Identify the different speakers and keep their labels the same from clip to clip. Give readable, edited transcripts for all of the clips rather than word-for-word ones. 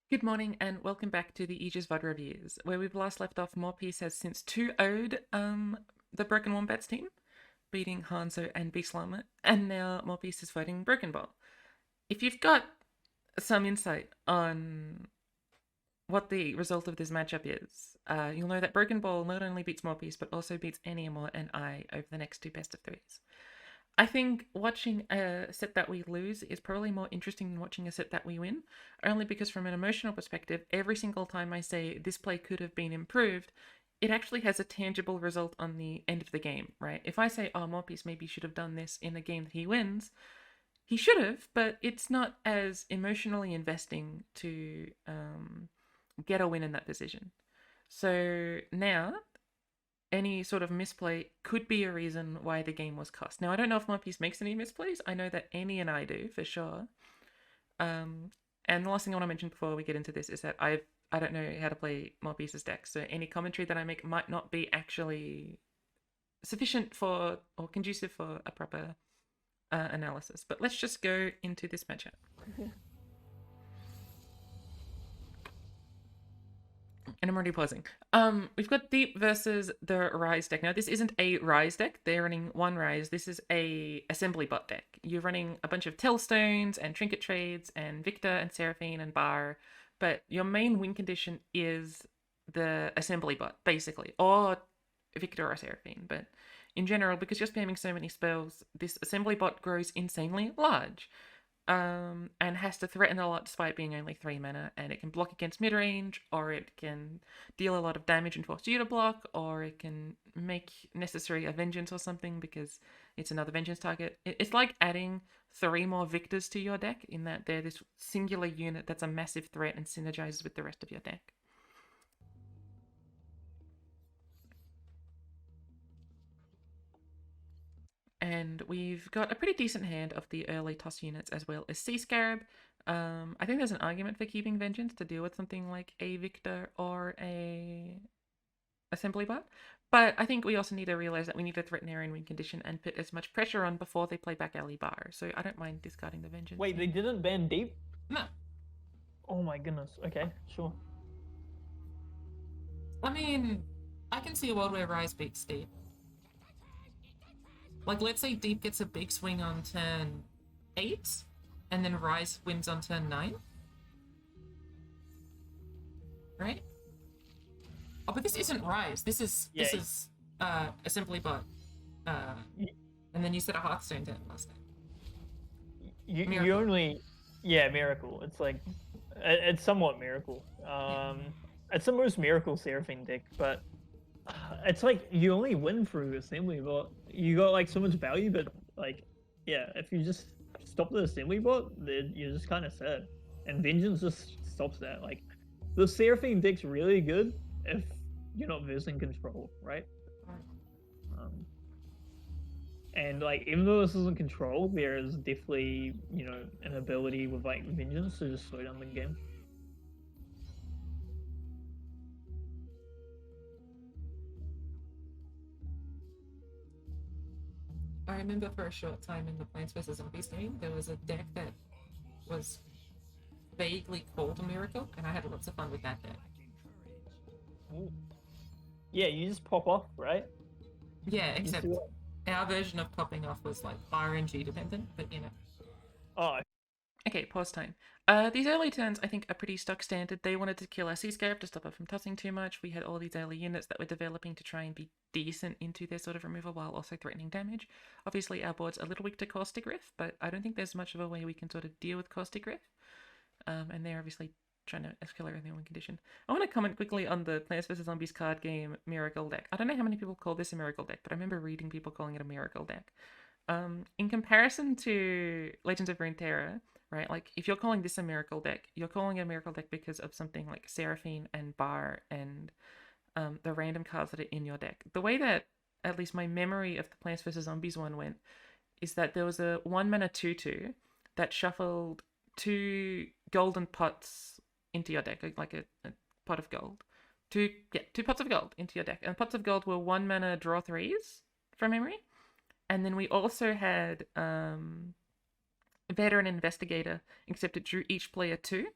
Speaker 1: Good morning and welcome back to the Aegis VOD reviews. Where we've last left off, Morpice has since 2-0'd the Broken Wombats team, beating Hanzo and Beastlamer, and now Morpice is fighting Broken Ball. If you've got some insight on what the result of this matchup is, you'll know that Broken Ball not only beats Morpice but also beats Eniamore and I over the next two best of threes. I think watching a set that we lose is probably more interesting than watching a set that we win, only because from an emotional perspective, every single time I say this play could have been improved, it actually has a tangible result on the end of the game, right? If I say, oh, Morpice maybe should have done this in a game that he wins, he should have, but it's not as emotionally investing to get a win in that position. So now any sort of misplay could be a reason why the game was cost. Now, I don't know if Morpice makes any misplays. I know that Annie and I do, for sure. And the last thing I want to mention before we get into this is that I don't know how to play Morpice's deck, so any commentary that I make might not be actually sufficient for or conducive for a proper analysis. But let's just go into this matchup. And I'm already pausing. We've got Deep versus the Ryze deck. Now, this isn't a Ryze deck. They're running one Ryze. This is a assembly bot deck. You're running a bunch of Tellstones and Trinket Trades and Victor and Seraphine and Bar, but your main win condition is the assembly bot, basically, or Victor or Seraphine. But in general, because you're spamming so many spells, this assembly bot grows insanely large. And has to threaten a lot despite being only 3 mana, and it can block against mid-range, or it can deal a lot of damage and force you to block, or it can make necessary a vengeance or something because it's another vengeance target. It's like adding 3 more victors to your deck in that they're this singular unit that's a massive threat and synergizes with the rest of your deck. And we've got a pretty decent hand of the early toss units as well as Sea Scarab. I think there's an argument for keeping Vengeance to deal with something like a Victor or a Assembly Bot. But I think we also need to realize that we need to threaten their own win condition and put as much pressure on before they play back Ali Bar. So I don't mind discarding the Vengeance.
Speaker 2: Wait, they didn't ban Deep?
Speaker 1: No.
Speaker 2: Oh my goodness. Okay, sure.
Speaker 1: I mean, I can see a world where Ryze beats Deep. Like, let's say Deep gets a big swing on turn 8, and then Ryze wins on turn 9. Right? Oh, but this isn't Ryze. This is Assembly Bot. And then you said a Hearthstone deck last time.
Speaker 2: You only... Yeah, Miracle. It's like... It's somewhat Miracle. It's the most Miracle Seraphine deck, but... It's like, you only win through Assembly Bot. You got, like, so much value, but, like... Yeah, if you just stop the Assembly Bot, then you're just kind of sad. And Vengeance just stops that. Like, the Seraphine deck's really good if you're not versing Control, right? And like, even though this isn't Control, there is definitely, you know, an ability with like Vengeance to just slow down the game.
Speaker 1: I remember for a short time in the Plants vs Zombies game, there was a deck that was vaguely called a Miracle, and I had lots of fun with that deck.
Speaker 2: Ooh. Yeah, you just pop off, right?
Speaker 1: Yeah, except our version of popping off was like RNG dependent, but you know.
Speaker 2: Oh.
Speaker 1: Okay, pause time. These early turns I think are pretty stock standard. They wanted to kill our Sea Scarab to stop it from tossing too much. We had all these early units that were developing to try and be decent into their sort of removal while also threatening damage. Obviously our board's a little weak to Caustic Rift, but I don't think there's much of a way we can sort of deal with Caustic Rift. And they're obviously trying to escalate their win condition. I want to comment quickly on the Plants vs Zombies card game Miracle deck. I don't know how many people call this a Miracle deck, but I remember reading people calling it a Miracle deck. In comparison to Legends of Runeterra, right, like if you're calling this a Miracle deck, you're calling it a Miracle deck because of something like Seraphine and Bar and the random cards that are in your deck. The way that at least my memory of the Plants vs Zombies one went is that there was a 1 mana 2/2 that shuffled 2 golden pots into your deck, like a pot of gold. 2 pots of gold into your deck. And pots of gold were 1 mana draw 3s from memory. And then we also had Veteran Investigator, except it drew each player 2.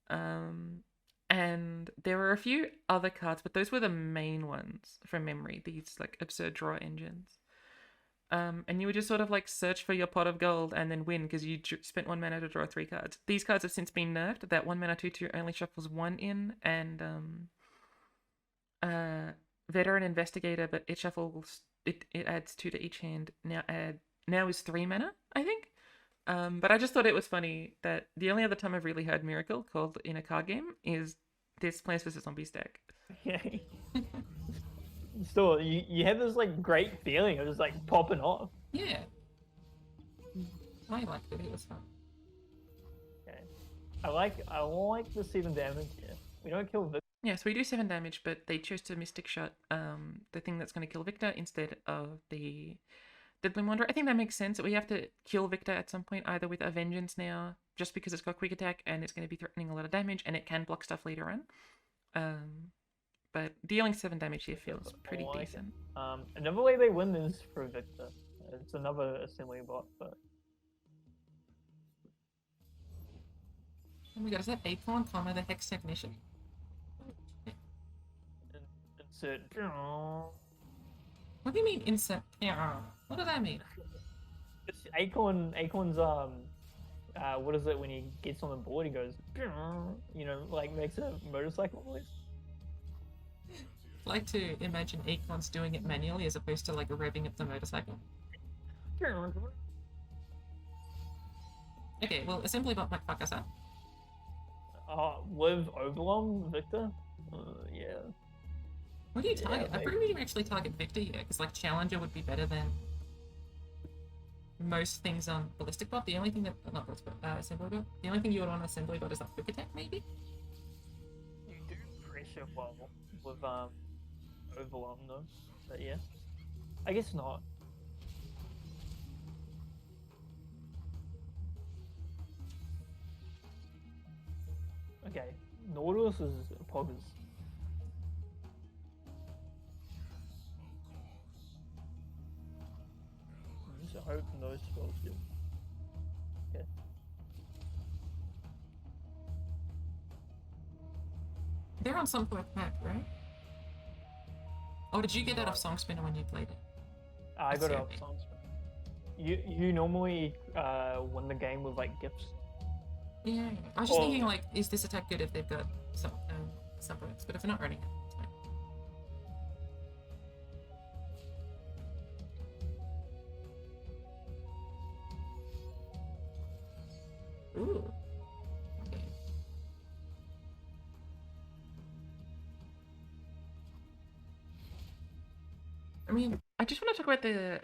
Speaker 1: And there were a few other cards, but those were the main ones from memory. These like absurd draw engines. And you would just sort of like search for your pot of gold and then win because you spent 1 mana to draw 3 cards. These cards have since been nerfed. That 1 mana 2/2 only shuffles 1 in, and Veteran Investigator, but it shuffles it adds 2 to each hand. Now is 3 mana, I think. But I just thought it was funny that the only other time I've really heard Miracle called in a card game is this Plants vs Zombies deck.
Speaker 2: Yeah. Still, you have this like great feeling of just like popping off.
Speaker 1: Yeah. I liked it. It was fun.
Speaker 2: Okay. I like the 7 damage here. We don't kill Victor.
Speaker 1: Yeah, so we do 7 damage, but they chose to Mystic Shot the thing that's going to kill Victor instead of the Deadly Wanderer. I think that makes sense. We have to kill Victor at some point, either with a Vengeance now, just because it's got quick attack and it's going to be threatening a lot of damage, and it can block stuff later on. But dealing 7 damage here feels pretty decent.
Speaker 2: Another way they win is through Victor. It's another assembly bot, but...
Speaker 1: Oh my god, is that Acorn, the Hex Technician?
Speaker 2: Insert...
Speaker 1: What do you mean insert? What does that mean?
Speaker 2: Acorn's what is it when he gets on the board? He goes, you know, like makes a motorcycle noise.
Speaker 1: I like to imagine Acorns doing it manually as opposed to like revving up the motorcycle. Okay, well, Assembly Bot might fuck us up.
Speaker 2: With Overwhelm, Victor? Yeah.
Speaker 1: What do you target? I pretty much actually target Victor here, because like Challenger would be better than most things on Ballistic Bot. The only thing that not Ballistic Bot, Assembly Bot. The only thing you would want on Assembly Bot is that quick attack, maybe.
Speaker 2: You do pressure well with Overwhelm though, but yeah, I guess not. Okay, Nautilus is Poggers. Just open those spells here. Okay.
Speaker 1: They're on some quick map, right? Oh, did you get that off Song Spinner when you played it?
Speaker 2: I got it off Song Spinner. You normally win the game with like gifts.
Speaker 1: Yeah, I was just thinking like, is this attack good if they've got some products? But if they're not running it, it's fine. Ooh. Okay. I mean, I just want to talk about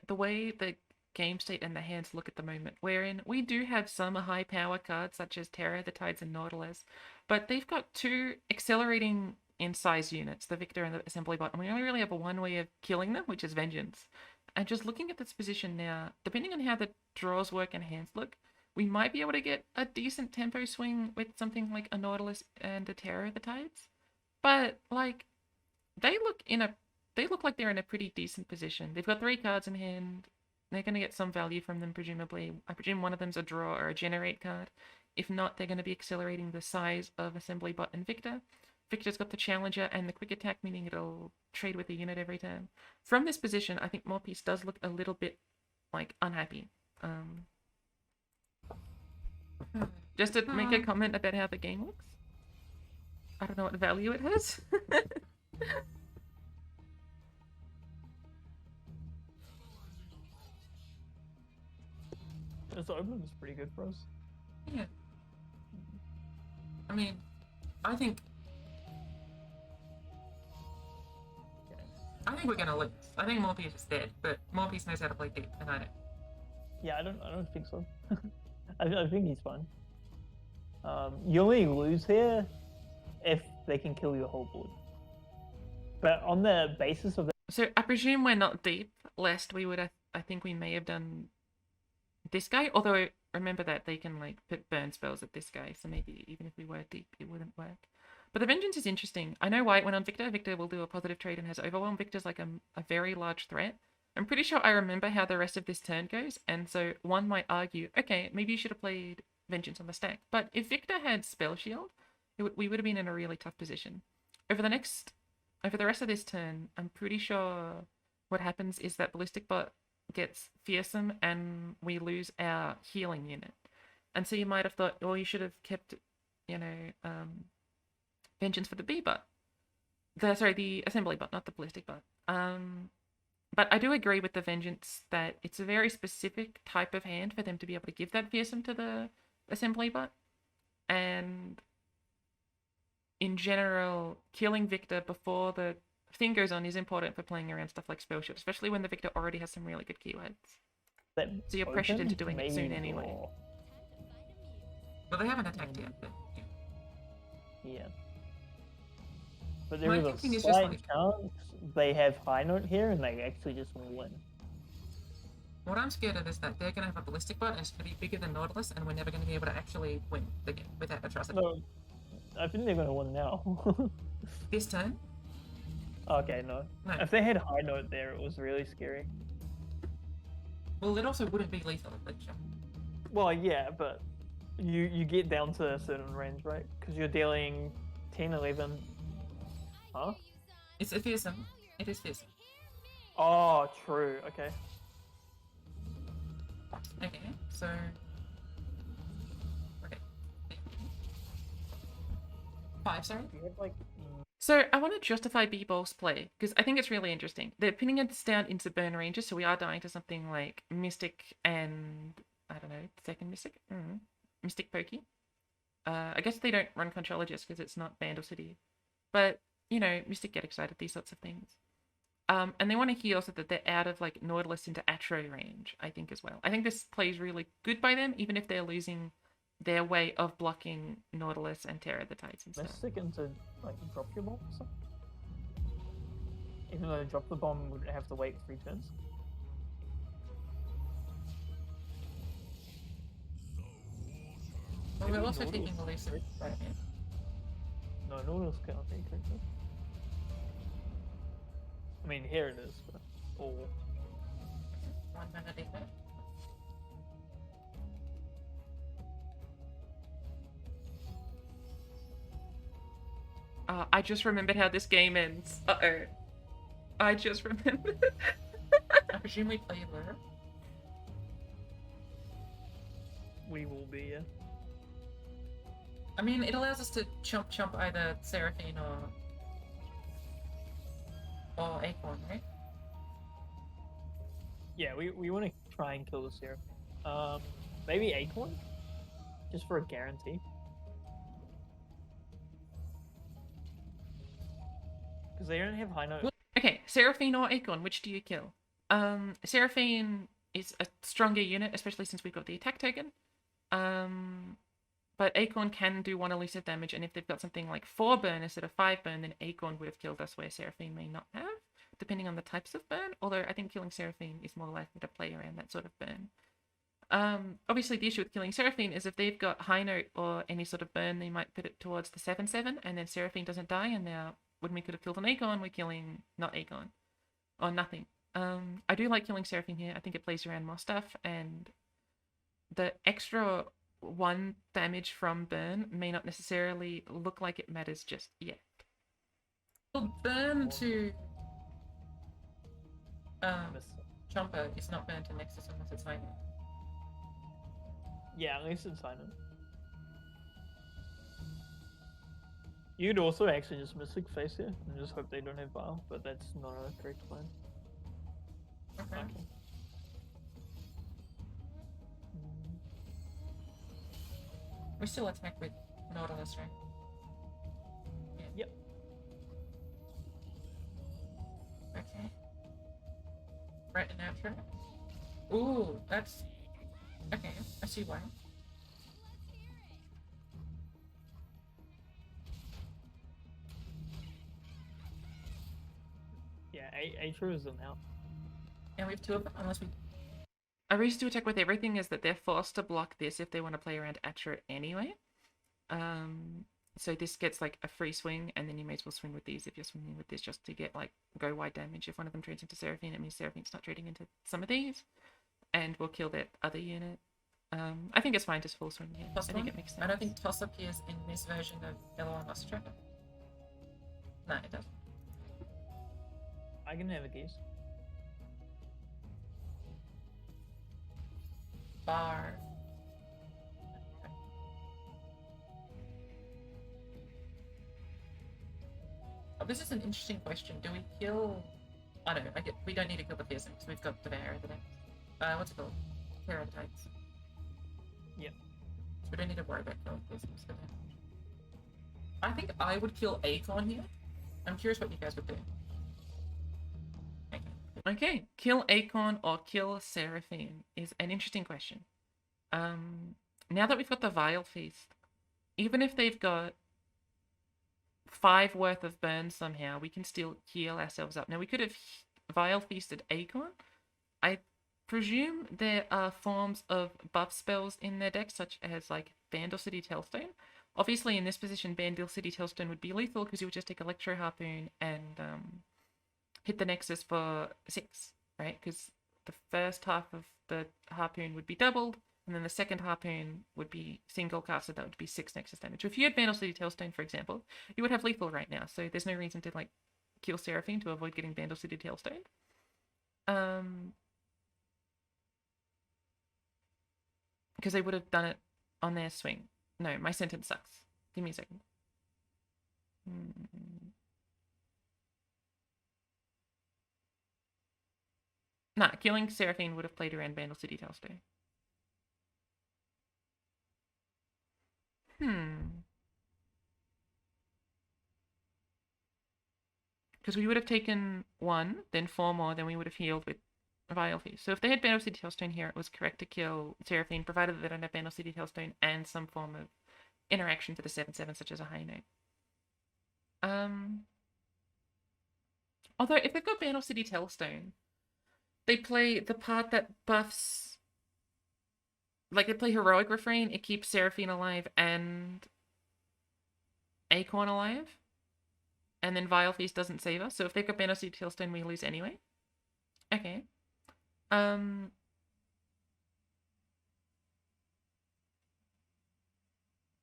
Speaker 1: the way the game state and the hands look at the moment, wherein we do have some high power cards such as Terra, the Tides, and Nautilus, but they've got 2 accelerating in size units, the Victor and the Assembly Bot, and we only really have one way of killing them, which is Vengeance. And just looking at this position now, depending on how the draws work and hands look, we might be able to get a decent tempo swing with something like a Nautilus and a Terra, the Tides. But like, they look like they're in a pretty decent position. They've got 3 cards in hand. They're going to get some value from them, presumably. I presume one of them's a draw or a generate card. If not, they're going to be accelerating the size of Assembly Bot and Victor. Victor's got the Challenger and the quick attack, meaning it'll trade with a unit every turn. From this position, I think Morpice does look a little bit, like, unhappy. Just to make a comment about how the game looks. I don't know what value it has.
Speaker 2: This open is pretty good for us.
Speaker 1: Yeah. I mean, I think we're gonna lose. I think Morpice is dead, but Morpice knows how to play deep, and I don't.
Speaker 2: Yeah, I don't think so. I think he's fine. You only lose here if they can kill your whole board. But on the basis of that...
Speaker 1: So I presume we're not deep, lest we would I think we may have done this guy, although remember that they can like put burn spells at this guy, so maybe even if we were deep it wouldn't work. But the Vengeance is interesting. I know why it went on Victor. Victor will do a positive trade and has Overwhelm. Victor's like a very large threat. I'm pretty sure I remember how the rest of this turn goes, and so one might argue, okay, maybe you should have played Vengeance on the stack. But if Victor had Spell Shield, we would have been in a really tough position. Over the rest of this turn, I'm pretty sure what happens is that Ballistic Bot gets fearsome and we lose our healing unit. And so you might have thought, oh, you should have kept, Vengeance for the B bot. The assembly bot, not the Ballistic Bot. But I do agree with the Vengeance that it's a very specific type of hand for them to be able to give that fearsome to the assembly bot. And in general, killing Victor before the thing goes on is important for playing around stuff like Spell Shield, especially when the Victor already has some really good keywords. So you're pressured into doing it soon anyway. Well, they haven't attacked yet, but
Speaker 2: yeah. But there is a slight chance they have high note here and they actually just win.
Speaker 1: What I'm scared of is that they're going to have a Ballistic Bot and it's going to be bigger than Nautilus and we're never going to be able to actually win the game without Atrocity.
Speaker 2: No, I think they're going to win now.
Speaker 1: This turn?
Speaker 2: Okay, no. If they had high note there, it was really scary.
Speaker 1: Well, it also wouldn't be lethal, but sure.
Speaker 2: Well, yeah, but you get down to a certain range, right? Because you're dealing 10, 11... Huh?
Speaker 1: It's a fearsome. It is fearsome.
Speaker 2: Oh, true. Okay.
Speaker 1: Okay, so... Okay. 5, sorry?
Speaker 2: You have, like...
Speaker 1: So I want to justify B-Ball's play, because I think it's really interesting. They're pinning us down into burn ranges, so we are dying to something like Mystic and... I don't know, second Mystic? Mystic Pokey. I guess they don't run Controller just because it's not Bandle City. But, Mystic get excited, these sorts of things. And they want to heal so that they're out of, like, Nautilus into Atro range, I think, as well. I think this plays really good by them, even if they're losing their way of blocking Nautilus and Terra the Tides and stuff.
Speaker 2: Mystic into, like, drop your bomb or something? Even though drop the bomb would have to wait 3 turns?
Speaker 1: Well, we're also taking the least right here.
Speaker 2: No, Nautilus can't take it. I mean, here it is, but... Oh.
Speaker 1: 1 mana defense. I just remembered how this game ends. Uh-oh. I just remembered. I presume we played Lure.
Speaker 2: We will be, yeah.
Speaker 1: I mean, it allows us to chomp either Seraphine or Acorn, right?
Speaker 2: Yeah, we want to try and kill the Seraphine. Maybe Acorn? Just for a guarantee. Because they don't have high note.
Speaker 1: Okay, Seraphine or Acorn, which do you kill? Seraphine is a stronger unit, especially since we've got the attack token. But Acorn can do 1 elusive damage, and if they've got something like 4 burn instead of 5 burn, then Acorn would have killed us where Seraphine may not have, depending on the types of burn, although I think killing Seraphine is more likely to play around that sort of burn. Obviously, the issue with killing Seraphine is if they've got high note or any sort of burn, they might put it towards the 7/7, and then Seraphine doesn't die, and now when we could have killed an Acorn, we're killing not Acorn, or nothing. I do like killing Seraphine here. I think it plays around more stuff, and the extra 1 damage from burn may not necessarily look like it matters just yet. Well, burn to Chomper is not burn to Nexus unless it's high note.
Speaker 2: Yeah, at least it's high note. You'd also actually just Mystic face here and just hope they don't have Bile, but that's not a correct plan.
Speaker 1: Okay. We still attack with Nautilus, right? Yeah.
Speaker 2: Yep.
Speaker 1: Okay. Right and after. Ooh, that's... Okay, I see why.
Speaker 2: Yeah, Aatrox is them out.
Speaker 1: And we have 2 of them, unless we... A reason to attack with everything is that they're forced to block this if they want to play around Atro anyway. So this gets like a free swing, and then you may as well swing with these if you're swinging with this just to get like go wide damage. If one of them trades into Seraphine, it means Seraphine's not trading into some of these, and we'll kill that other unit. I think it's fine to full swing here.
Speaker 3: Toss
Speaker 1: I think
Speaker 3: one?
Speaker 1: it makes sense.
Speaker 3: I don't think toss appears in this version of LOL Master Tracker. No, it doesn't.
Speaker 2: I can have a guess.
Speaker 3: Bar. Oh, this is an interesting question. Do we kill... I don't know. We don't need to kill the fearsome because we've got Devourer the next. What's it called? Paratites.
Speaker 2: Yep.
Speaker 3: So we don't need to worry about killing fearsomes for damage. I think I would kill Acorn here. I'm curious what you guys would do.
Speaker 1: Okay, kill Acorn or kill Seraphine is an interesting question. Now that we've got the Vile Feast, even if they've got 5 worth of burn somehow, we can still heal ourselves up. Now, we could have Vile Feasted Acorn. I presume there are forms of buff spells in their deck, such as, like, Bandle Tellstone. Obviously, in this position, Bandle Tellstone would be lethal because you would just take Electro Harpoon and hit the Nexus for 6, right? Because the first half of the Harpoon would be doubled, and then the second Harpoon would be single cast, so that would be 6 Nexus damage. So if you had Bandle Tellstone, for example, you would have lethal right now, so there's no reason to, like, kill Seraphine to avoid getting Bandle Tellstone. Because they would have done it on their swing. No, my sentence sucks. Give me a second. Nah, killing Seraphine would have played around Bandle Tellstone. Because we would have taken 1, then 4 more, then we would have healed with Vile Feast. So if they had Bandle Tellstone here, it was correct to kill Seraphine, provided that they don't have Bandle Tellstone and some form of interaction to the 7/7, such as a high note. Although, if they've got Bandle Tellstone, they play the part that buffs... Like, they play Heroic Refrain, it keeps Seraphine alive and Acorn alive. And then Vile Feast doesn't save us. So if they've got Bandle Tellstone, we lose anyway. Okay.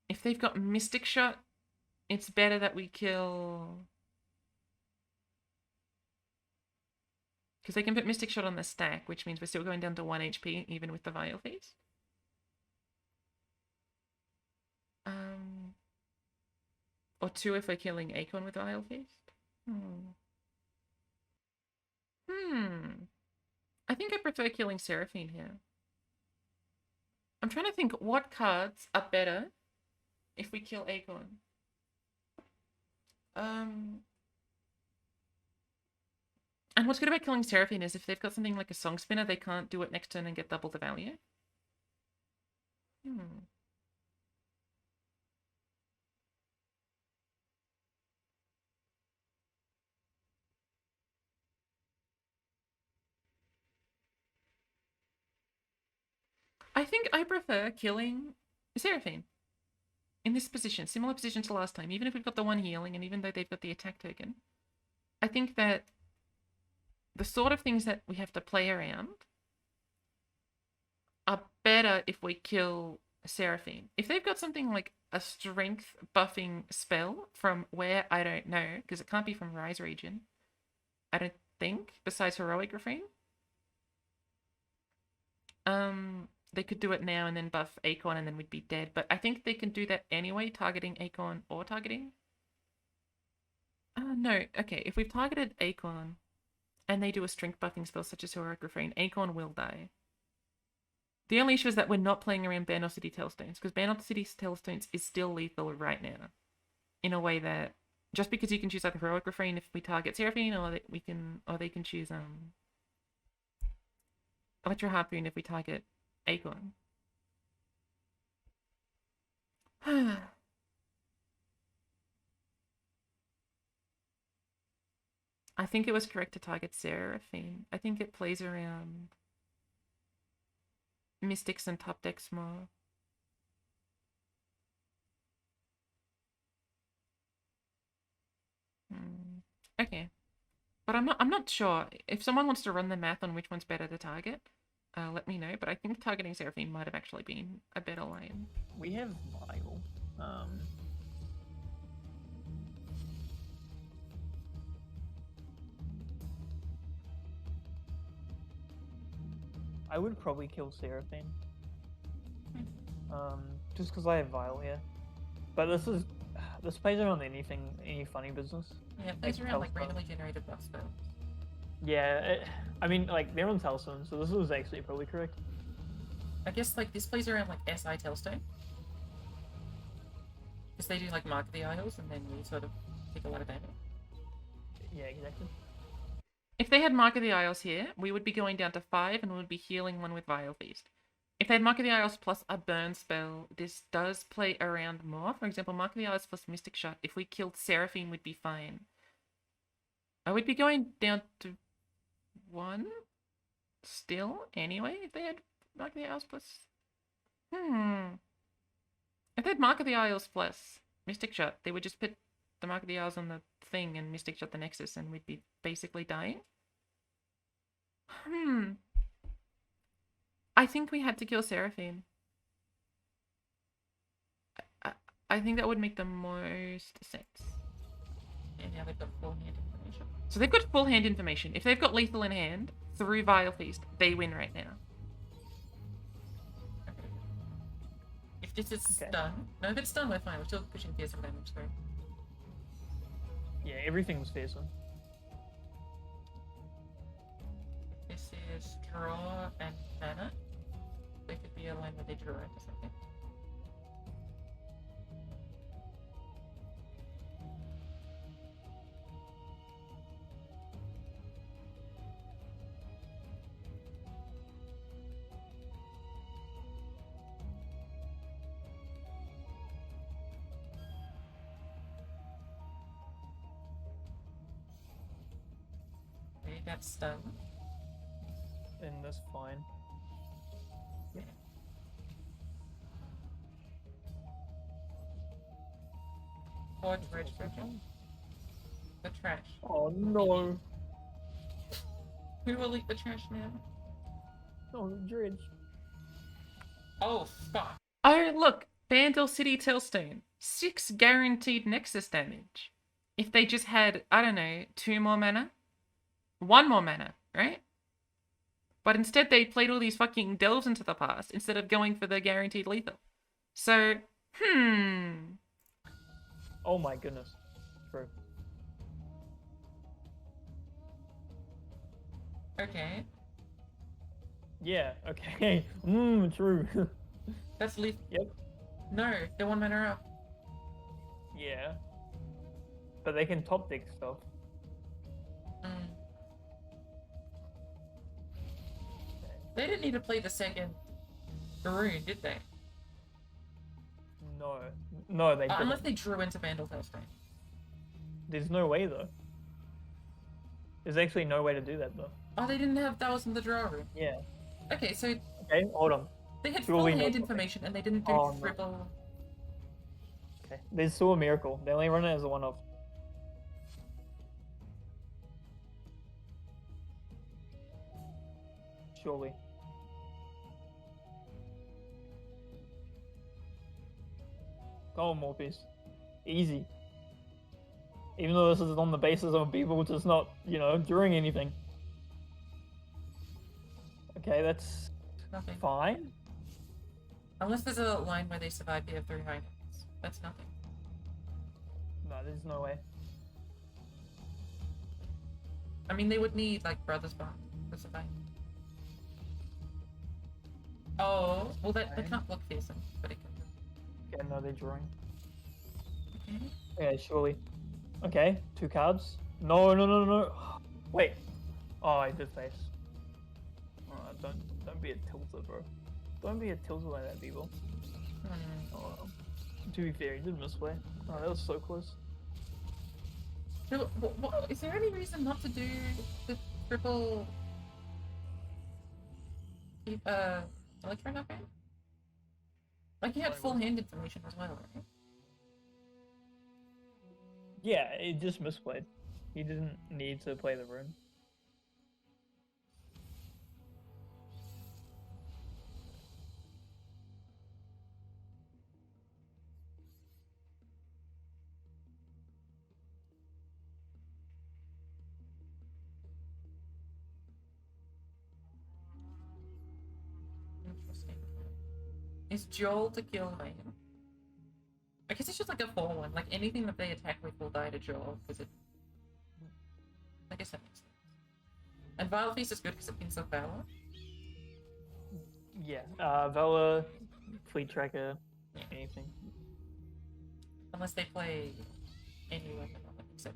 Speaker 1: If they've got Mystic Shot, it's better that we kill... Because they can put Mystic Shot on the stack, which means we're still going down to 1 HP, even with the Vile Feast. Or 2 if we're killing Acorn with Vile Feast. I think I prefer killing Seraphine here. I'm trying to think what cards are better if we kill Acorn. And what's good about killing Seraphine is if they've got something like a Song Spinner, they can't do it next turn and get double the value. I think I prefer killing Seraphine in this position, similar position to last time, even if we've got the 1 healing and even though they've got the attack token. I think that the sort of things that we have to play around are better if we kill Seraphine. If they've got something like a strength buffing spell from where, I don't know, because it can't be from Ryze region, I don't think, besides Heroic Refrain. They could do it now and then buff Acorn and then we'd be dead. But I think they can do that anyway, targeting Acorn or targeting... no, okay, if we've targeted Acorn and they do a strength buffing spell such as Heroic Refrain, Acorn will die. The only issue is that we're not playing around Bandle Tellstones, because Bandle Tellstones is still lethal right now. In a way that, just because you can choose like Heroic Refrain if we target Seraphine, or they can choose Electro Harpoon if we target Acorn. I think it was correct to target Seraphine. I think it plays around Mystics and top decks more. Okay. But I'm not sure. If someone wants to run the math on which one's better to target, let me know. But I think targeting Seraphine might have actually been a better lane.
Speaker 2: We have Vile. I would probably kill Seraphine. Just because I have Vile here. But this plays around any funny business.
Speaker 3: Yeah, it plays around like randomly generated buff spells.
Speaker 2: Yeah, I mean, like, they're on Tellstone, so this was actually probably correct.
Speaker 3: I guess like this plays around like SI Tellstone. Because they do like Mark of the Isles and then we sort of take a lot of damage.
Speaker 2: Yeah, exactly.
Speaker 1: If they had Mark of the Isles here, we would be going down to 5 and we would be healing one with Vile Feast. If they had Mark of the Isles plus a burn spell, this does play around more. For example, Mark of the Isles plus Mystic Shot. If we killed Seraphine, we'd be fine. I would be going down to 1 still, anyway, if they had Mark of the Isles plus... If they had Mark of the Isles plus Mystic Shot, they would just put the Mark of the Isles on the thing and Mystic Shot the Nexus and we'd be basically dying. I think we had to kill Seraphine. I think that would make the most sense.
Speaker 3: And now they've got full hand information.
Speaker 1: So they've got full hand information. If they've got lethal in hand, through Vile Feast, they win right now.
Speaker 3: Okay. If this is done... No, if it's done, we're fine. We're still pushing fearsome damage through.
Speaker 2: Yeah, everything's fearsome.
Speaker 3: This is draw and mana. There could be a line where they draw into something. Okay, that's done.
Speaker 2: And that's fine.
Speaker 3: Yeah. Forge Ridge Virgin. The trash.
Speaker 2: Oh no!
Speaker 3: Who will eat the trash now?
Speaker 2: Oh, Dredge.
Speaker 3: Oh, fuck.
Speaker 1: Oh, look! Bandle Tellstone. 6 guaranteed Nexus damage. If they just had, I don't know, 2 more mana? 1 more mana, right? But instead they played all these fucking delves into the past instead of going for the guaranteed lethal. So,
Speaker 2: Oh my goodness. True.
Speaker 3: Okay.
Speaker 2: Yeah, okay. True.
Speaker 3: That's lethal.
Speaker 2: Yep.
Speaker 3: No, they're 1 mana up.
Speaker 2: Yeah. But they can top deck stuff.
Speaker 3: They didn't need to play the second rune, did they?
Speaker 2: No. No, they didn't.
Speaker 3: Unless they drew into Bandle Tellstone.
Speaker 2: There's no way, though. There's actually no way to do that, though.
Speaker 3: Oh, they didn't have... That was in the draw room.
Speaker 2: Yeah.
Speaker 3: Okay, so
Speaker 2: Okay, hold on.
Speaker 3: they had
Speaker 2: Surely
Speaker 3: full hand
Speaker 2: not.
Speaker 3: information and they didn't do
Speaker 2: Oh, no.
Speaker 3: triple...
Speaker 2: Okay. There's still a miracle. They only run it as a one-off. Surely. Go on, Morpice. Easy. Even though this is on the basis of people just not, doing anything. Okay, that's
Speaker 3: Nothing.
Speaker 2: fine.
Speaker 3: Unless there's a line where they survive the F3 high notes. That's nothing.
Speaker 2: No, there's no way.
Speaker 3: I mean, they would need, like, Brothers Bond to survive. Oh, well, they can't block fearsome, but it can.
Speaker 2: Okay, no, they're drawing.
Speaker 3: Okay.
Speaker 2: Yeah, surely. Okay, 2 cards. No. Wait. Oh, I did face. Oh, don't be a tilter, bro. Don't be a tilter like that, people. Oh, to be fair, he did misplay. Oh, that was so close.
Speaker 3: No, is there any reason not to do the triple... Electro knockdown? Like, you had full hand information as well, right?
Speaker 2: Yeah, it just misplayed. He didn't need to play the rune.
Speaker 3: is Joel to kill Vayne. I guess it's just like a 4-1. Like anything that they attack with will die to Joel because it. I guess that makes sense. And Vile Feast is good because it pins off Valor.
Speaker 2: Yeah. Valor, Fleet Tracker, anything.
Speaker 3: Unless they play any weapon on it except.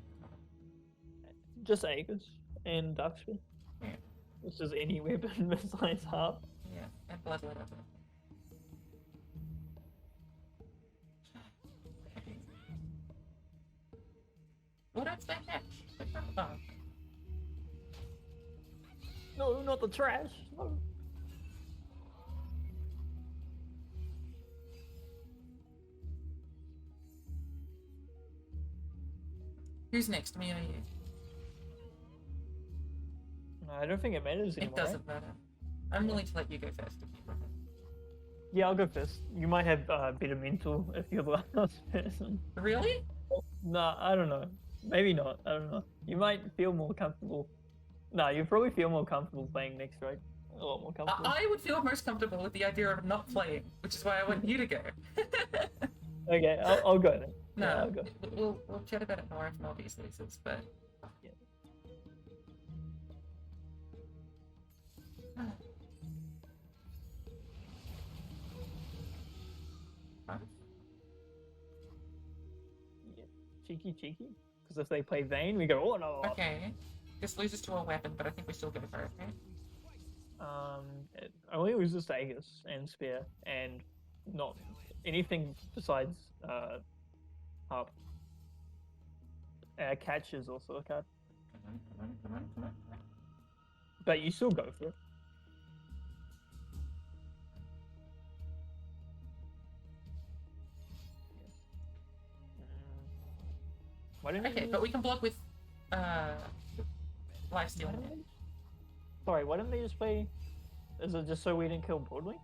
Speaker 2: Just Aegis and Darkspear.
Speaker 3: Yeah.
Speaker 2: It's just any weapon besides Harp.
Speaker 3: Yeah, and Bloodlet up. What else they catch? Oh.
Speaker 2: No, not the trash. No.
Speaker 3: Who's next, me or you?
Speaker 2: No, I don't think it matters anymore.
Speaker 3: It doesn't matter. I'm willing to let you go first if you prefer.
Speaker 2: Yeah, I'll go first. You might have better mental if you're the last person.
Speaker 3: Really?
Speaker 2: No, I don't know. Maybe not. I don't know. You might feel more comfortable. No, you probably feel more comfortable playing next, right? A lot more comfortable.
Speaker 3: I would feel most comfortable with the idea of not playing, which is why I want you to go.
Speaker 2: Okay, I'll go then.
Speaker 3: No,
Speaker 2: Yeah, I'll go.
Speaker 3: we'll chat about it more if Morpice loses, but.
Speaker 2: Yeah.
Speaker 3: Huh?
Speaker 2: Yeah. Cheeky. Because if they play Vayne, we go, oh no.
Speaker 3: Okay. This loses to a weapon, but I think we still go for it, okay?
Speaker 2: It only loses to Aegis and Spear, and not anything besides Harp. Catch is also a card.
Speaker 3: Come on.
Speaker 2: But you still go for it. Why don't
Speaker 3: Okay,
Speaker 2: you...
Speaker 3: but we can block with life stealing.
Speaker 2: Sorry, why didn't they just play? Is it just so we didn't kill Broadway?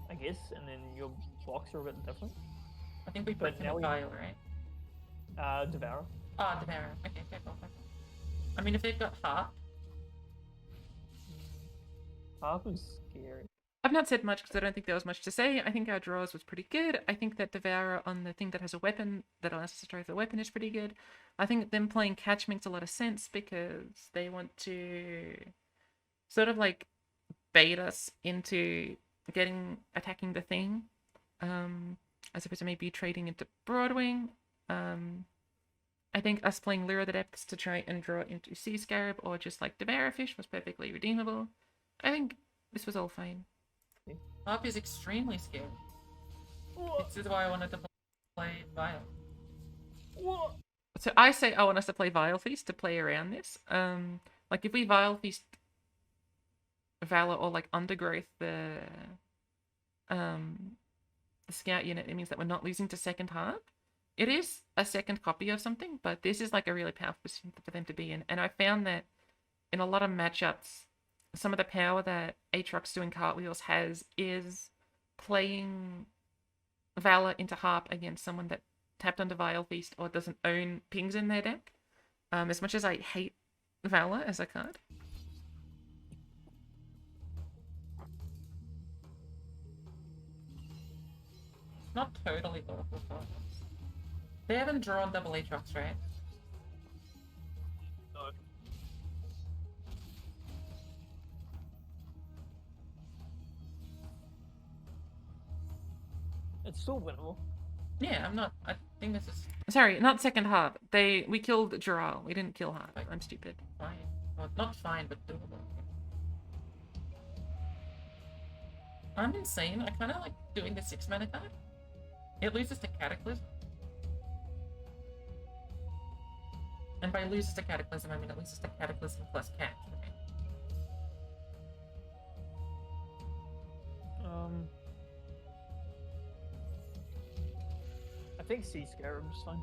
Speaker 2: I guess, and then your blocks are a bit different.
Speaker 3: I think we put
Speaker 2: now
Speaker 3: in
Speaker 2: we-
Speaker 3: Vile, right?
Speaker 2: Devourer.
Speaker 3: Ah, Devourer. Okay, cool. I mean, if they've got Harp,
Speaker 2: Harp is scary.
Speaker 1: I've not said much because I don't think there was much to say. I think our draws was pretty good. I think that Devourer on the thing that has a weapon that allows us to try the weapon is pretty good. I think them playing Catch makes a lot of sense because they want to sort of like bait us into attacking the thing, as opposed to maybe trading into Broadwing. I think us playing Lure of the Depths to try and draw into Sea Scarab or just like Devourer Fish was perfectly redeemable. I think this was all fine.
Speaker 3: Harp is extremely scary.
Speaker 2: What?
Speaker 3: This is why I wanted to play Vile.
Speaker 2: What?
Speaker 1: So I say I want us to play Vile Feast to play around this. Like if we Vile Feast Valor or like Undergrowth the scout unit, it means that we're not losing to second Harp. It is a second copy of something, but this is like a really powerful position for them to be in. And I found that in a lot of matchups, some of the power that Aatrox doing Cartwheels has is playing Valor into Harp against someone that tapped onto Vile Feast or doesn't own pings in their deck. As much as I hate Valor as a card.
Speaker 3: Not totally awful for us. They haven't drawn double Aatrox, right?
Speaker 2: No. It's still winnable.
Speaker 3: Yeah, I'm not. I think this is
Speaker 1: Sorry, not second Harp. We killed Jural. We didn't kill Harp. I'm stupid.
Speaker 3: fine. Well, not fine, but doable. I'm insane. I kind of like doing the 6-mana card. It loses to Cataclysm. And by loses to Cataclysm, I mean it loses to Cataclysm plus Catch. Right?
Speaker 2: I think Sea Scarab's fine.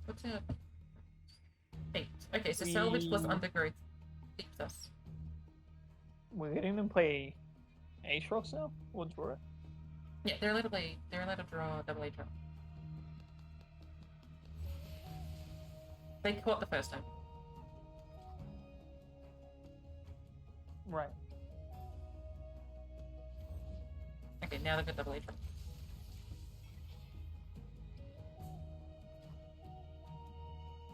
Speaker 3: What's it? 8. Okay, so Salvage plus Undergrowth keeps us.
Speaker 2: We're getting them play Aatrox now? Or draw it?
Speaker 3: Yeah, they're allowed to draw double Aatrox. They caught the first time.
Speaker 2: Right.
Speaker 3: Okay, now they've got double Aatrox.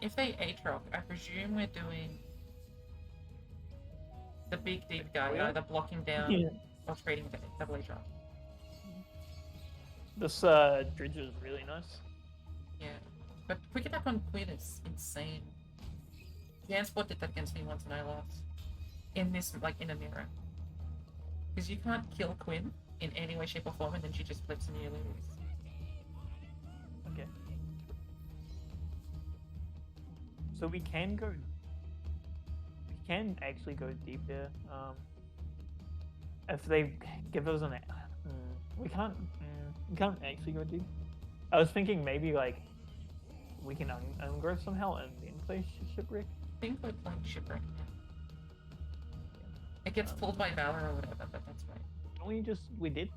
Speaker 3: If they Aatrox, I presume we're doing the big deep guy, either blocking down or trading double Aatrox.
Speaker 2: This Dredge is really nice.
Speaker 3: Yeah. But quick attack on Quinn is insane. Jansport did that against me once and I lost. In this, like, in a mirror. Because you can't kill Quinn in any way, shape, or form, and then she just flips and you lose.
Speaker 2: Okay. So we can go... We can actually go deep here. If they give us an... we can't actually go deep. I was thinking maybe, like, we can ungrow somehow and then play Shipwreck.
Speaker 3: I think we're playing Shipwreck now. It gets pulled by Valor or whatever, but that's right.
Speaker 2: We did?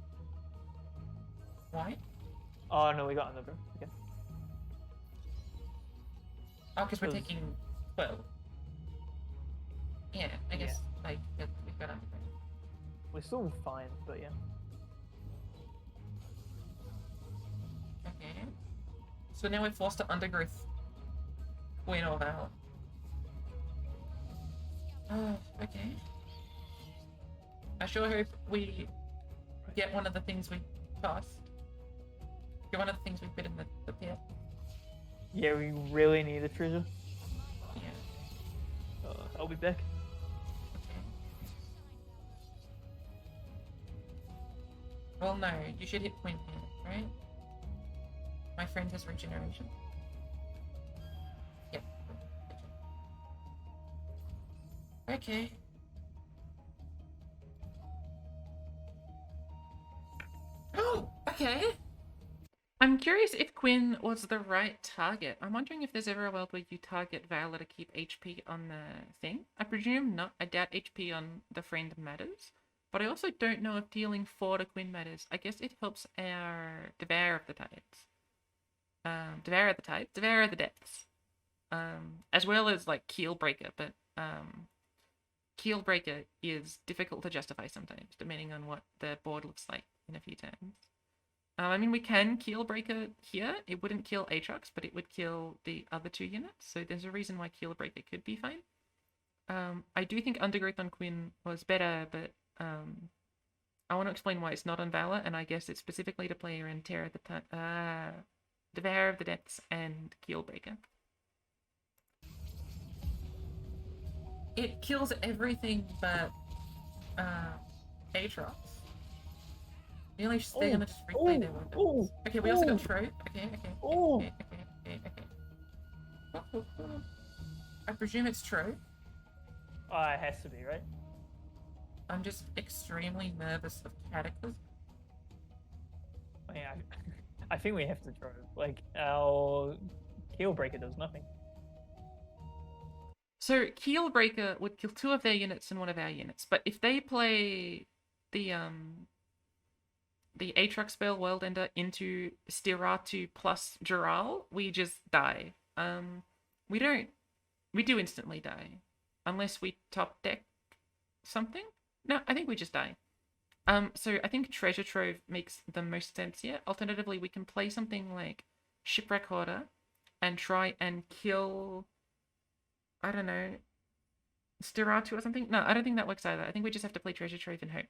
Speaker 3: Why?
Speaker 2: Oh no, we got another. Okay.
Speaker 3: Oh, because we're taking 12. Yeah, I guess, like, we've got underground.
Speaker 2: We're still fine, but yeah.
Speaker 3: Okay. So now we're forced to undergrowth Queen or Valor. Oh, okay. I sure hope we get one of the things we tossed. Get one of the things we put in the pit.
Speaker 2: Yeah, we really need a treasure.
Speaker 3: Yeah.
Speaker 2: I'll be back.
Speaker 3: Okay. Well, no, you should hit Queen here, right? My friend has regeneration. Yep. Okay. Oh, okay.
Speaker 1: I'm curious if Quinn was the right target. I'm wondering if there's ever a world where you target Valor to keep HP on the thing. I presume not. I doubt HP on the friend matters. But I also don't know if dealing 4 to Quinn matters. I guess it helps our Devourer of the Tides. Devourer of the Tides? Devourer of the Depths. As well as, like, Keel Breaker, but Keel Breaker is difficult to justify sometimes, depending on what the board looks like in a few turns. I mean, we can Keel Breaker here. It wouldn't kill Aatrox, but it would kill the other 2 units, so there's a reason why Keel Breaker could be fine. I do think Undergrowth on Quinn was better, but I want to explain why it's not on Valor, and I guess it's specifically to play around Terror at the time. Devourer of the Depths and Keel Breaker.
Speaker 3: It kills everything but Aatrox. They're gonna just replay their weapons. Okay, we also got Trope. Okay. I presume it's Trope.
Speaker 2: Oh, it has to be, right?
Speaker 3: I'm just extremely nervous of Cataclysm.
Speaker 2: Yeah, I think we have to throw. Like, our Keel Breaker does nothing.
Speaker 1: So Keel Breaker would kill 2 of their units and 1 of our units, but if they play the Aatrox spell Worldender into Stiratu plus Jural, we just die. We do instantly die. Unless we top deck something? No, I think we just die. So I think Treasure Trove makes the most sense here. Alternatively, we can play something like Shipwreck Hoarder and try and kill, I don't know, Stiratu or something? No, I don't think that works either. I think we just have to play Treasure Trove and hope.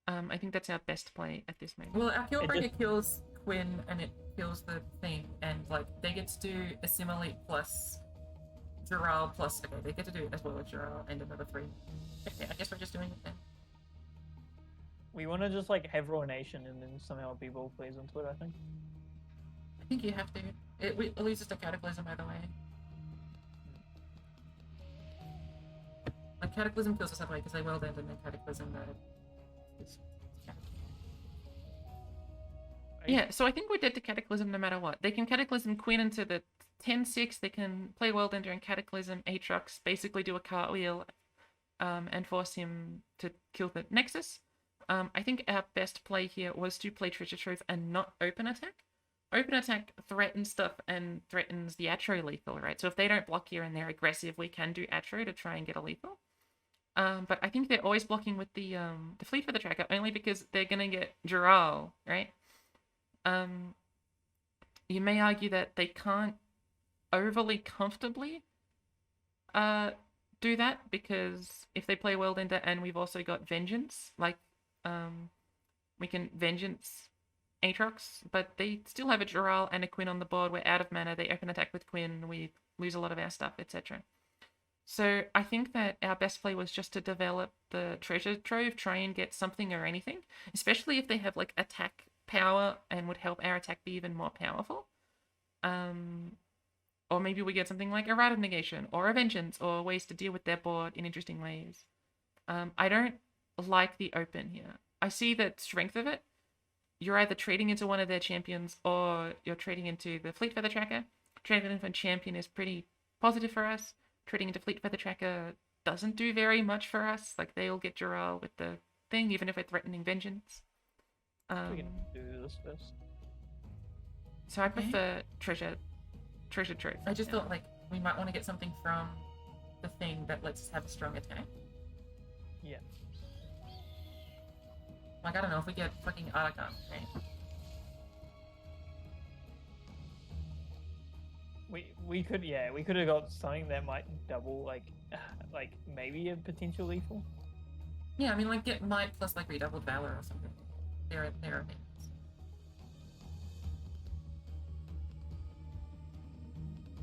Speaker 1: I think that's our best play at this moment.
Speaker 3: Well, our Keel Breaker kills Quinn and it kills the thing, and like they get to do Assimilate plus Jural plus. Okay, they get to do it as well as Jural and another 3. Okay, I guess we're just doing it then.
Speaker 2: We want to just like have Ruination and then somehow people plays into it, I think.
Speaker 3: I think you have to. It loses to Cataclysm either way. Like Cataclysm kills us that way because they well end and then Cataclysm
Speaker 1: Yeah, so I think we're dead to Cataclysm no matter what. They can Cataclysm Quinn into the 10-6, they can play Worldender and Cataclysm Aatrox, basically do a cartwheel, and force him to kill the Nexus. I think our best play here was to play Treasure Trove and not open attack. Open attack threatens stuff and threatens the Atro lethal, right? So if they don't block here and they're aggressive, we can do Atro to try and get a lethal. But I think they're always blocking with the Fleet for the Tracker only because they're gonna get Jural, right? You may argue that they can't overly comfortably do that because if they play World Ender and we've also got Vengeance, like we can Vengeance Aatrox, but they still have a Jural and a Quinn on the board. We're out of mana. They open attack with Quinn. We lose a lot of our stuff, etc. So I think that our best play was just to develop the Treasure Trove, try and get something or anything, especially if they have like attack power and would help our attack be even more powerful. Or maybe we get something like a Rite of Negation or a Vengeance or ways to deal with their board in interesting ways. I don't like the open here. I see the strength of it. You're either trading into one of their champions or you're trading into the Fleet Feather Tracker. Trading into a champion is pretty positive for us. Trading into Fleet Feather Tracker doesn't do very much for us. Like, they'll get Jural with the thing, even if we're threatening Vengeance.
Speaker 2: We can do this first.
Speaker 1: So I prefer Treasure Trove.
Speaker 3: I just thought like we might want to get something from the thing that lets us have a strong attack.
Speaker 2: Yeah.
Speaker 3: Like, I don't know, if we get fucking Acorn, right?
Speaker 2: We could have got something that might double like maybe a potential lethal.
Speaker 3: Yeah, I mean, like, get Might plus like redoubled Valor or something. There are things.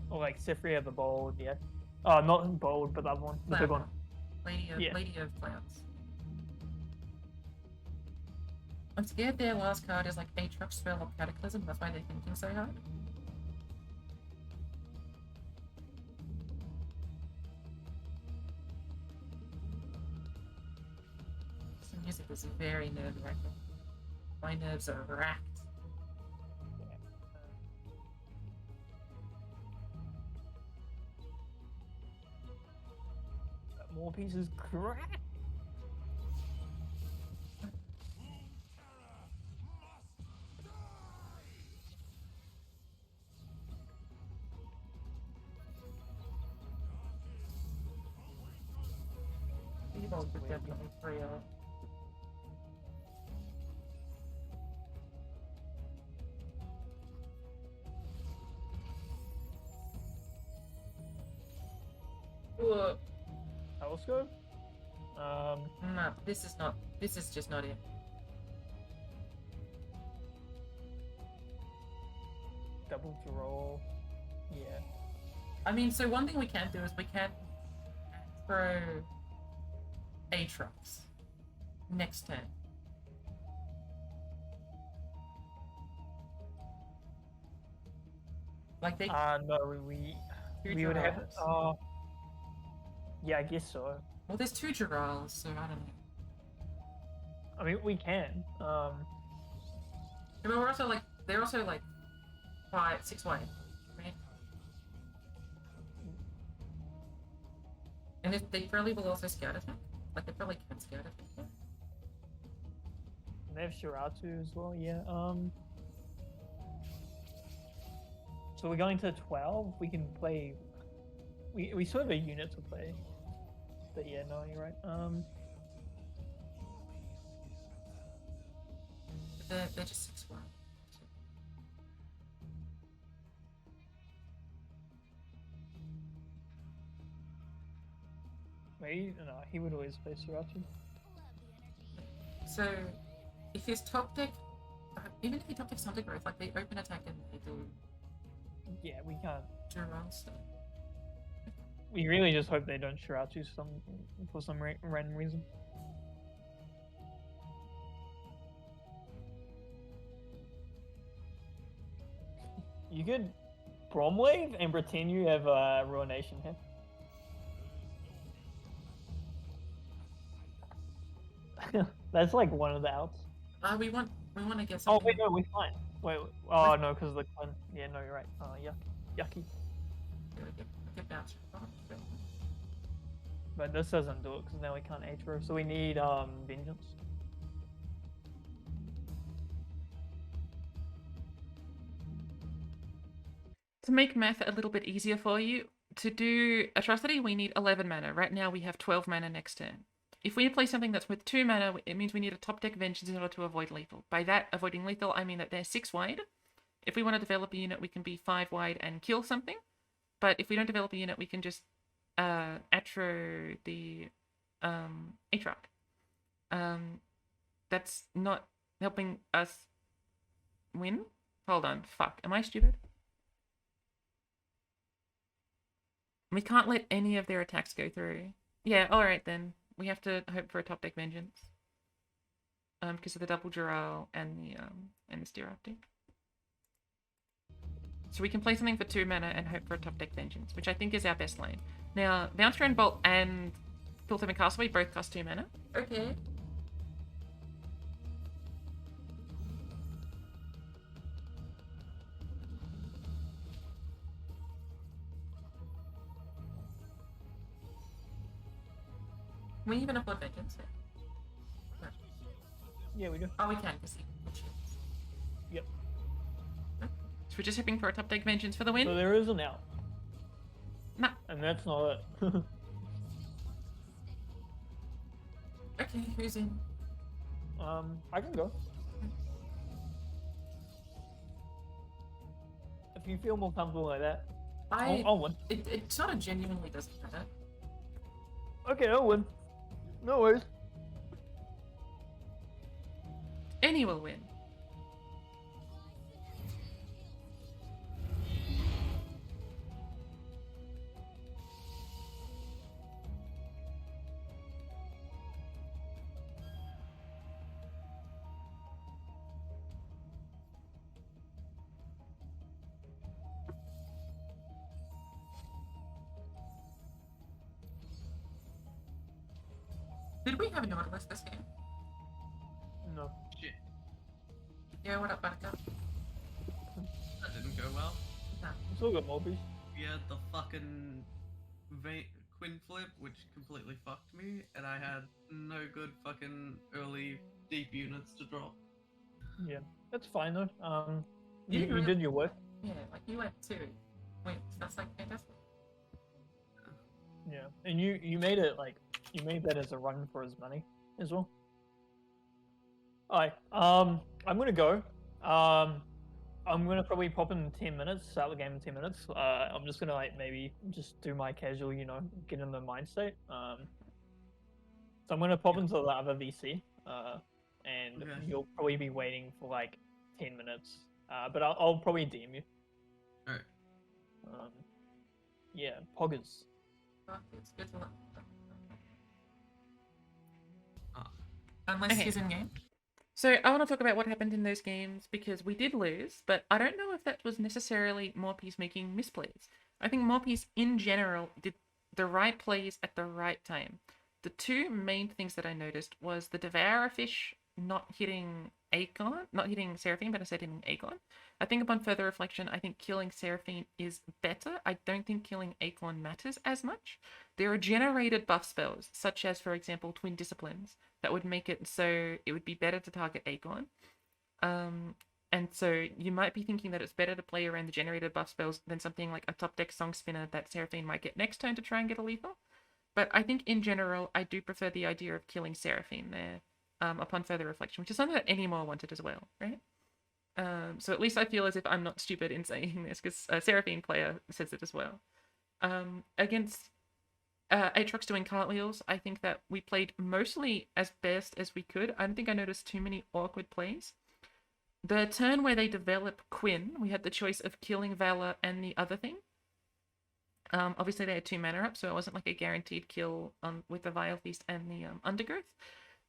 Speaker 2: Or like Cyphria the Bold, yeah. Oh, not Bold, but the other one, the big one.
Speaker 3: Lady of Clouds. I'm scared their last card is like Aatrox, Spell, or Cataclysm. That's why they're thinking so hard. This music is very nerve-wracking. My nerves are racked.
Speaker 2: Morpice is correct.
Speaker 3: Evil could definitely free up. Whoa.
Speaker 2: Telescope?
Speaker 3: No, this is just not it.
Speaker 2: Double draw. Yeah.
Speaker 3: I mean, so one thing we can do is we can throw Aatrox next turn. Like they.
Speaker 2: No, we would have. Yeah, I guess so.
Speaker 3: Well, there's two Jurals, so I don't know.
Speaker 2: I mean, we can.
Speaker 3: I mean, they're also like 5-6 wide, right? And they probably will also scout attack. Like, they probably can scout attack. Yeah.
Speaker 2: And they have Shiratu as well, yeah. So we're going to 12. We can play. We still have a unit to play. But yeah, no, you're right.
Speaker 3: They're just 6 wide.
Speaker 2: Maybe no, he would always play Shiratu.
Speaker 3: So, if his top deck, even if he top decks Hunter Growth, like they open attack and they do.
Speaker 2: Yeah, we can't.
Speaker 3: Jural stuff.
Speaker 2: We really just hope they don't Shiratu for some random reason. You could Bromwave and pretend you have Ruination here. That's like one of the outs.
Speaker 3: We want to get
Speaker 2: Oh
Speaker 3: something.
Speaker 2: wait, no, we're fine. Wait. Oh no, because the clan. Yeah, no, you're right. Oh yeah, yucky.
Speaker 3: Get bounced.
Speaker 2: But this doesn't do it because now we can't Atro. So we need Vengeance.
Speaker 1: To make math a little bit easier for you, to do Atrocity, we need 11 mana. Right now we have 12 mana next turn. If we play something that's with 2 mana, it means we need a top deck Vengeance in order to avoid lethal. By that, avoiding lethal, I mean that they're 6 wide. If we want to develop a unit, we can be 5 wide and kill something. But if we don't develop a unit, we can just Atro the Aatrox. That's not helping us win. Hold on, fuck. Am I stupid? We can't let any of their attacks go through. Yeah, alright then. We have to hope for a top deck Vengeance. Because of the double Dural and the Steer Optic. So we can play something for 2 mana and hope for a top deck Vengeance, which I think is our best lane. Now, Bouncer and Bolt and Filter and Castaway both cost 2 mana.
Speaker 3: Okay. We even afford Vengeance. No.
Speaker 2: Yeah, we do.
Speaker 3: Oh, we can, because
Speaker 2: Yep.
Speaker 1: So we're just hoping for a top deck Vengeance for the win?
Speaker 2: So there is an out.
Speaker 1: Nah.
Speaker 2: And that's not it.
Speaker 3: Okay, who's in?
Speaker 2: I can go. If you feel more comfortable like that, I'll win.
Speaker 3: It sort of genuinely doesn't matter.
Speaker 2: Okay, I'll win. No worries.
Speaker 1: Any will win.
Speaker 3: Did we have a Nautilus this game?
Speaker 2: No.
Speaker 4: Shit,
Speaker 3: Yeah, what up, Buttercup?
Speaker 4: that didn't go well.
Speaker 3: No.
Speaker 2: It's all good, Morpice.
Speaker 4: We had the fucking Quinn flip, which completely fucked me, and I had no good fucking early deep units to drop.
Speaker 2: Yeah, that's fine though.
Speaker 3: You
Speaker 2: You
Speaker 3: really-
Speaker 2: did your work.
Speaker 3: Yeah, like you went 2 wins. That's like fantastic.
Speaker 2: Yeah, and you made it like you made that as a run for his money as well. Alright, I'm gonna go. I'm gonna probably pop in 10 minutes, start the game in 10 minutes. I'm just gonna like maybe just do my casual, you know, get in the mind state. So I'm gonna pop into the other VC, and
Speaker 4: Okay.
Speaker 2: you'll probably be waiting for like 10 minutes. But I'll probably DM you.
Speaker 4: Alright.
Speaker 2: Yeah, poggers.
Speaker 3: Oh, it's good to look.
Speaker 4: Ah.
Speaker 3: Unless
Speaker 1: Okay.
Speaker 3: he's in game.
Speaker 1: So I want to talk about what happened in those games because we did lose, but I don't know if that was necessarily Morpice making misplays. I think Morpice in general did the right plays at the right time. The two main things that I noticed was the Devourer fish not hitting Acorn, not hitting Seraphine, but instead hitting Acorn. I think upon further reflection, I think killing Seraphine is better. I don't think killing Acorn matters as much. There are generated buff spells, such as, for example, Twin Disciplines, that would make it so it would be better to target Acorn. And so you might be thinking that it's better to play around the generated buff spells than something like a top deck Song Spinner that Seraphine might get next turn to try and get a lethal. But I think in general, I do prefer the idea of killing Seraphine there upon further reflection, which is something that any more wanted as well, right? So at least I feel as if I'm not stupid in saying this, because a Seraphine player says it as well. Against Aatrox doing Cartwheels, I think that we played mostly as best as we could. I don't think I noticed too many awkward plays. The turn where they develop Quinn, we had the choice of killing Valor and the other thing. Obviously they had 2 mana up, so it wasn't like a guaranteed kill with the Vile Feast and the Undergrowth.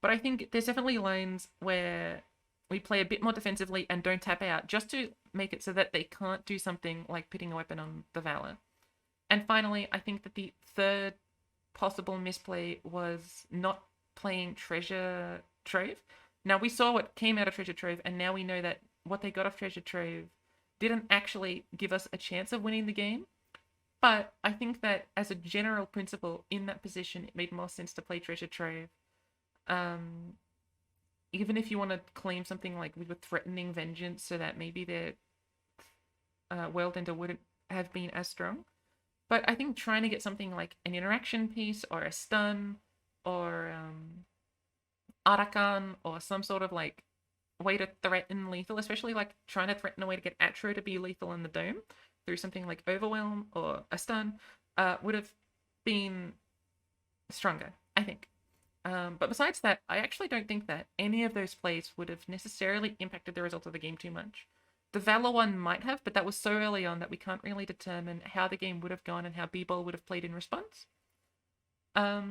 Speaker 1: But I think there's definitely lanes where we play a bit more defensively and don't tap out, just to make it so that they can't do something like pitting a weapon on the Valor. And finally, I think that the third possible misplay was not playing Treasure Trove. Now, we saw what came out of Treasure Trove, and now we know that what they got off Treasure Trove didn't actually give us a chance of winning the game. But I think that as a general principle, in that position, it made more sense to play Treasure Trove. Even if you want to claim something like with Threatening Vengeance, so that maybe their World Ender wouldn't have been as strong. But I think trying to get something like an interaction piece or a stun or Arakan or some sort of like way to threaten lethal, especially like trying to threaten a way to get Atro to be lethal in the dome through something like Overwhelm or a stun, would have been stronger, I think. But besides that, I actually don't think that any of those plays would have necessarily impacted the result of the game too much. The Valor one might have, but that was so early on that we can't really determine how the game would have gone and how B-Ball would have played in response. I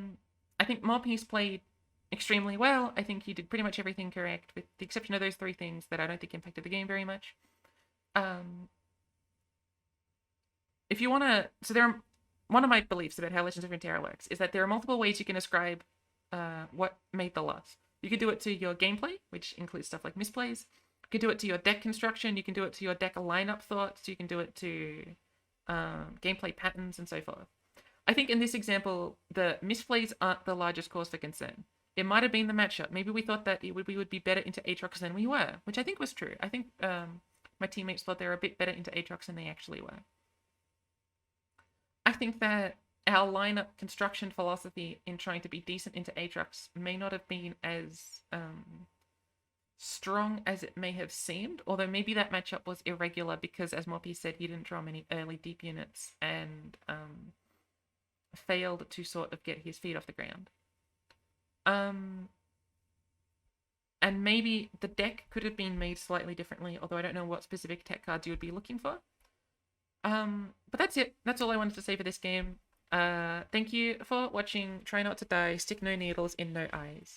Speaker 1: think Morpice played extremely well. I think he did pretty much everything correct, with the exception of those three things that I don't think impacted the game very much. If you want to... So there are... One of my beliefs about how Legends of Runeterra works is that there are multiple ways you can ascribe what made the loss. You can do it to your gameplay, which includes stuff like misplays. You can do it to your deck construction. You can do it to your deck lineup thoughts. You can do it to gameplay patterns and so forth. I think in this example, the misplays aren't the largest cause for concern. It might have been the matchup. Maybe we thought that we would be better into Aatrox than we were, which I think was true. I think my teammates thought they were a bit better into Aatrox than they actually were. I think that our lineup construction philosophy in trying to be decent into Aatrox may not have been as strong as it may have seemed, although maybe that matchup was irregular because, as Morpice said, he didn't draw many early deep units and failed to sort of get his feet off the ground. And maybe the deck could have been made slightly differently, although I don't know what specific tech cards you would be looking for. But that's it. That's all I wanted to say for this game. Thank you for watching. Try not to die. Stick no needles in no eyes.